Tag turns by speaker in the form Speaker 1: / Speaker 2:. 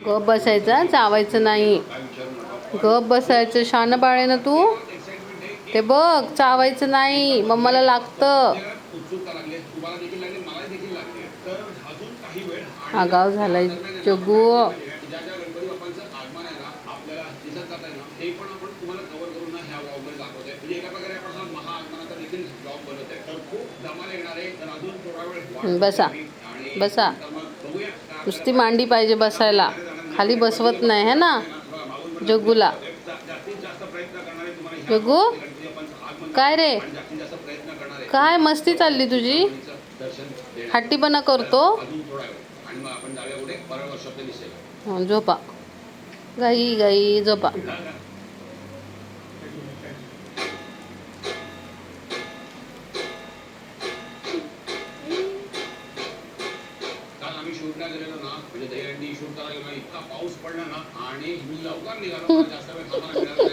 Speaker 1: गप बसायचं, चावायचं नाही. गप बसायचं, शान बाळ आहे ना तू. ते बघ, चावायचं नाही, मम्माला लागतं. आगाव झालाय जग्गू. बसा बसा, नुसती मांडी पाहिजे बसायला, खाली बसवत नाही है ना जग्गूला. जग्गू काय रे, काय मस्ती चालली तुझी, हट्टीपणा करतो. झोपा, गाई गाई झोपा. शूटला गेलेलो ना, म्हणजे दहीहंडी शूट करायला गेलो, इतका पाऊस पडला ना आणि मी लवकर निघालो, जास्त वेळ थांबायला मिळालं